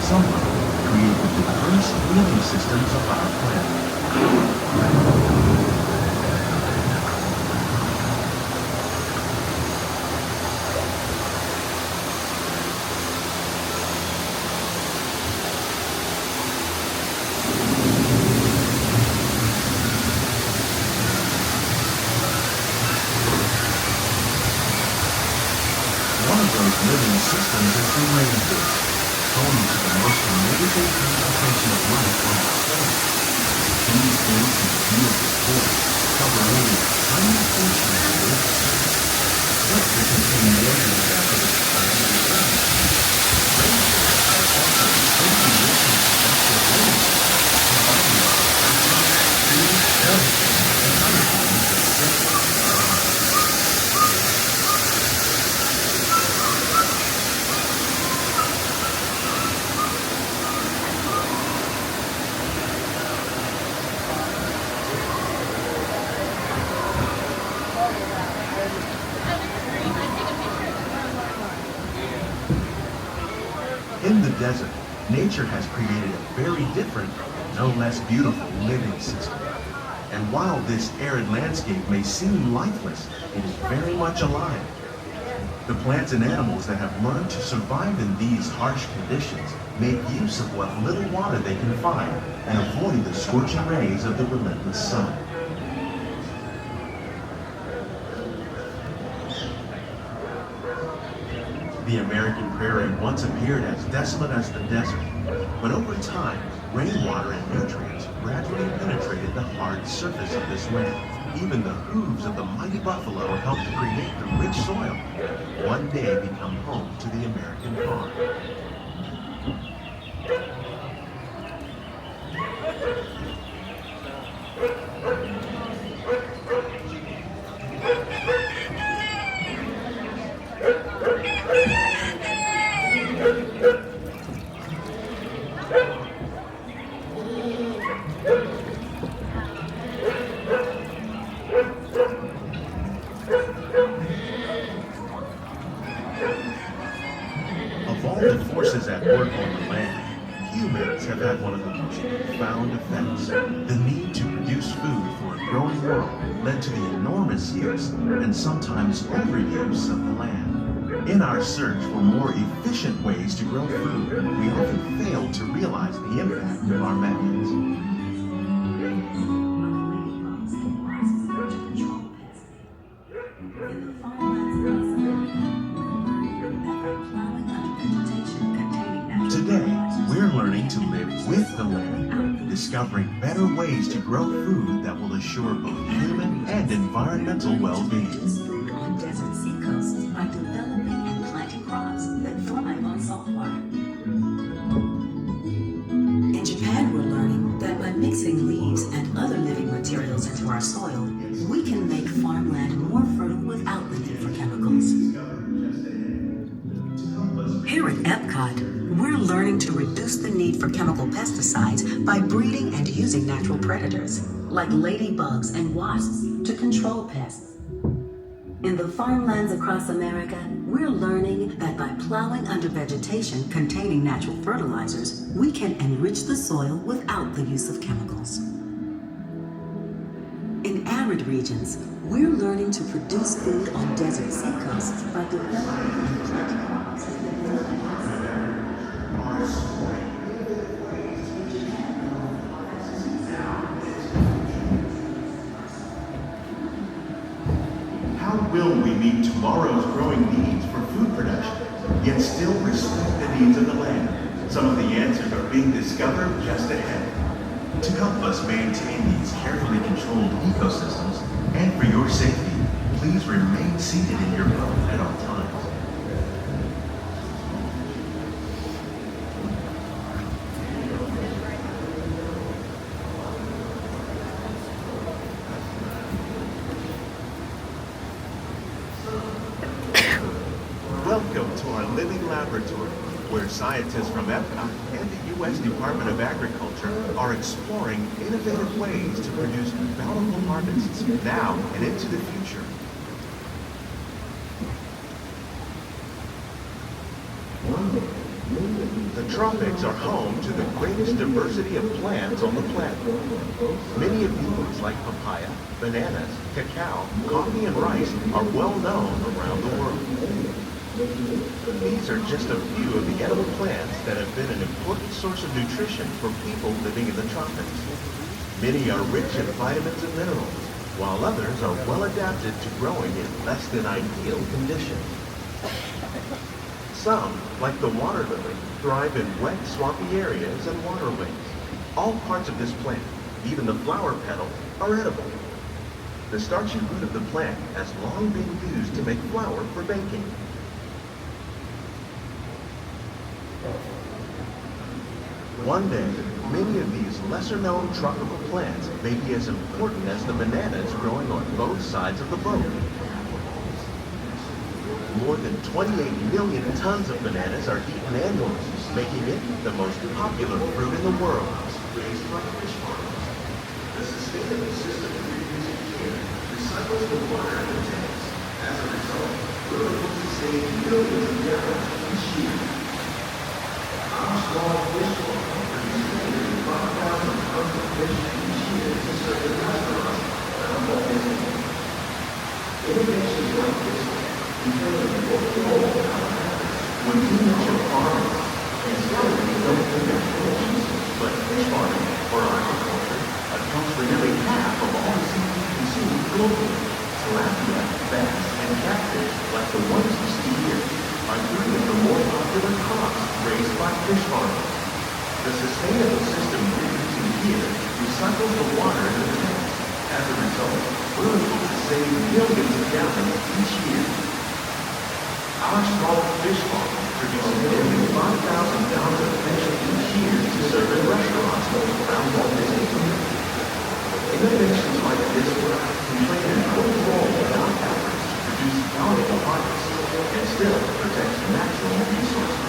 someone create the diverse living systems of our planet. One of those living systems is the rainforest, home to the most amazing concentration of life on our planet. These dense and beautiful forests cover only a tiny portion of the Earth's surface, but they contain millions of acres of plant and animals. Rainforests are also incredibly rich in productive living systems, providing us with sunshine, food, medicine, and other things essential to survive. In the desert, nature has created a very different, no less beautiful living system. And while this arid landscape may seem lifeless, it is very much alive. The plants and animals that have learned to survive in these harsh conditions make use of what little water they can find and avoid the scorching rays of the relentless sun. The American prairie once appeared as desolate as the desert, but over time, rainwater and nutrients gradually penetrated the hard surface of this land. Even the hooves of the mighty buffalo helped to create the rich soil, one day become home to the American farm. Of all the forces at work on the land, humans have had one of the most profound effects. The need to produce food for a growing world led to the enormous use and sometimes overuse of the land. In our search for more efficient ways to grow food, we often fail to realize the impact of our methods. Today, we're learning to live with the land, discovering better ways to grow food that will assure both human and environmental well-being. Food on desert seacoasts by developing and planting crops that thrive on salt water. In Japan, we're learning that by mixing leaves and other living materials into our soil, we can make farmland more fertile without the need for chemicals. Here at EPCOT, we're learning to reduce the need for chemical pesticides by breeding and using natural predators, like ladybugs and wasps, to control pests. In the farmlands across America, we're learning that by plowing under vegetation containing natural fertilizers, we can enrich the soil without the use of chemicals. In arid regions, we're learning to produce food on desert seacoasts by developing and planting crops that How will we meet tomorrow's growing needs for food production, yet still respect the needs of the land? Some of the answers are being discovered just ahead. To help us maintain these carefully controlled ecosystems, and for your safety, please remain seated in your boat at all times. Welcome to our living laboratory, where scientists from EPCOT and the U.S. Department of Agriculture are exploring innovative ways to produce bountiful harvests now and into the future. One day, millions The tropics are home to the greatest diversity of plants on the planet. Many of these, like papaya, bananas, cacao, coffee, and rice, are well known around the world. These are just a few of the edible plants that have been an important source of nutrition for people living in the tropics. Many are rich in vitamins and minerals, while others are well adapted to growing in less than ideal conditions. Some, like the water lily, thrive in wet, swampy areas and waterways. All parts of this plant, even the flower petal, are edible. The starchy root of the plant has long been used to make flour for baking. One day, many of these lesser-known tropical plants may be as important as the bananas growing on both sides of the boat. More than 28 million tons of bananas are eaten annually, making it the most popular fruit in the world. Raised by fish farmers, the sustainable system we're using here recycles the water in the tanks. As a result, we're able to save millions of gallons each year. Our small fish farm produces nearly 5,000 tons of fish each year to serve in restaurants around the world. Innovations like this when you mention farming, and certainly don't think of fish, but fish farming or aquaculture accounts for nearly half of all seafood consumed globally. Tilapia, bass, and catfish, like the ones you see here, are three of the more popular crops raised by fish farmers. The sustainable system we're using here recycles the water in the tanks. As a result, we're able to save millions of gallons each year. Our small fish farm produces nearly 5,000 pounds of fish each year to serve in restaurants around Walt Disney World. Innovations like this one can play an important role in our efforts to produce valuable harvests and still protect natural resources.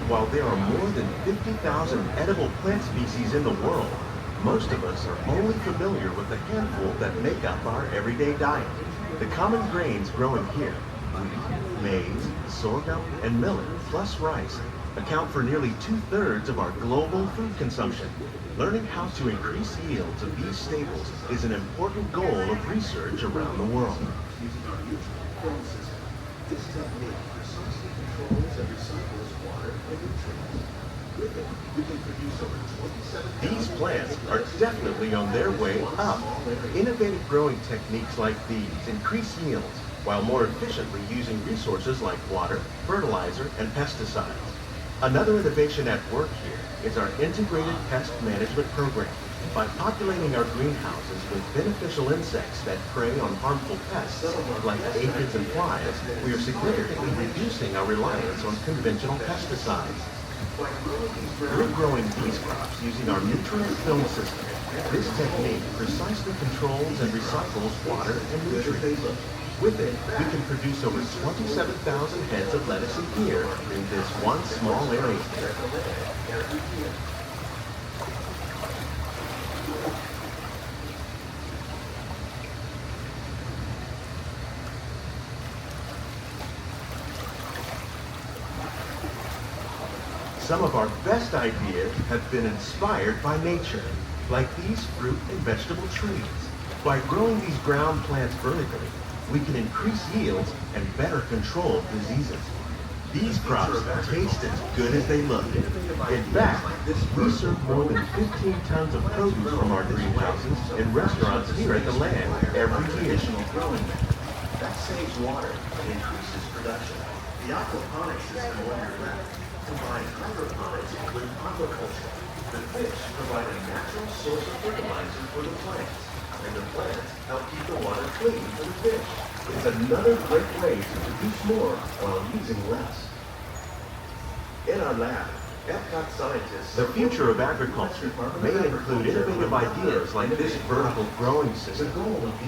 While there are more than 50,000 edible plant species in the world, most of us are only familiar with the handful that make up our everyday diet. The common grains growing here, wheat, maize, sorghum, and millet, plus rice, account for nearly 2/3 of our global food consumption. Learning how to increase yields of these staples is an important goal of research around the world. Using our nutrient system, this technique precisely controls and recycles water and nutrients. With it, we can produce over 27. These plants are definitely on their way up. Innovative growing techniques like these increase yields while more efficiently using resources like water, fertilizer, and pesticides. Another innovation at work here is our integrated pest management program. By populating our greenhouses with beneficial insects that prey on harmful pests like aphids and flies, we are significantly reducing our reliance on conventional pesticides. We're growing these crops using our nutrient film system. This technique precisely controls and recycles water and nutrients. With it, we can produce over 27,000 heads of lettuce a year in this one small area. Some of our best ideas have been inspired by nature, like these fruit and vegetable trees. By growing these ground plants vertically, we can increase yields and better control diseases. These crops taste as good as they look. In fact, we serve more than 15 tons of produce from our greenhouses in restaurants here at the land every year. That saves water and increases production. The aquaponics system on your left combines hydroponics with aquaculture. The fish provide a natural source of fertilizer for the plants, and the plants help keep the water clean for the fish. It's another great way to produce more while using less. In our lab, EPCOT scientists. The future of agriculture may include innovative ideas like this vertical growing system.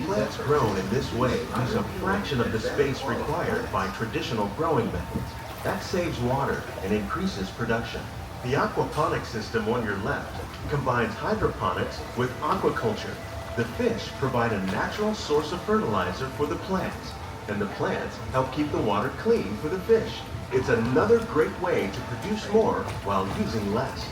Plants grown in this way use a fraction of the space required by traditional growing methods. That saves water and increases production. The aquaponics system on your left combines hydroponics with aquaculture. The fish provide a natural source of fertilizer for the plants, and the plants help keep the water clean for the fish. It's another great way to produce more while using less.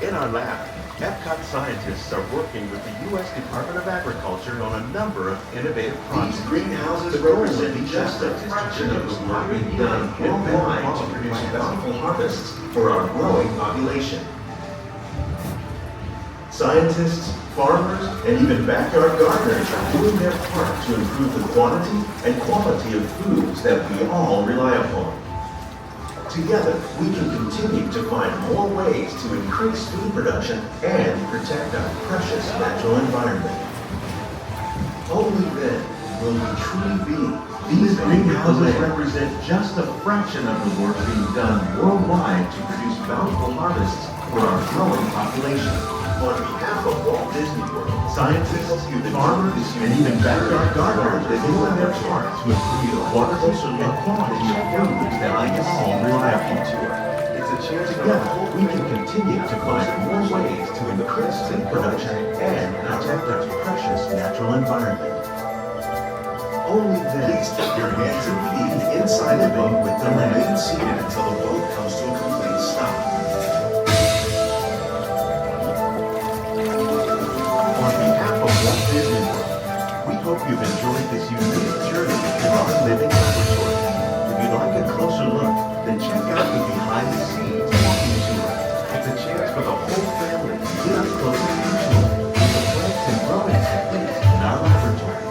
In our lab, EPCOT scientists are working with the U.S. Department of Agriculture on a number of innovative projects. These greenhouses represent just a fraction of the work being done worldwide to produce bountiful harvests for our growing population. Scientists, farmers, and even backyard gardeners are doing their part to improve the quantity and quality of foods that we all rely upon. Together, we can continue to find more ways to increase food production and protect our precious natural environment. Only then will we truly be. These greenhouses represent just a fraction of the work being done worldwide to produce bountiful harvests for our growing population. On behalf of Walt Disney World, scientists, farmers, and even backyard gardeners are doing their part to improve the quantity and quality of foods that we all rely upon. Together, we can continue to find more ways to increase food production and protect our precious natural environment. Only then, please keep your hands and feet inside the boat with the remain seated until the boat comes to a complete stop. Walt Disney World. We hope you've enjoyed this unique journey through our living laboratory. If you'd like a closer look, then check out the behind-the-scenes walking tour. It's a chance for the whole family to get up close and personal with the plants and growing techniques in our laboratory.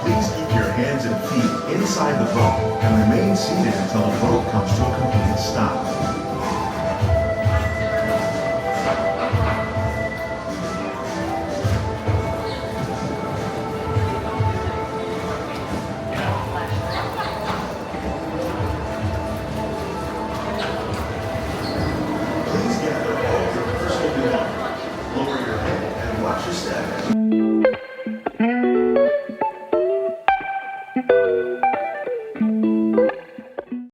Please keep your hands and feet inside the boat and remain seated until the boat comes to a complete stop. Watch your step.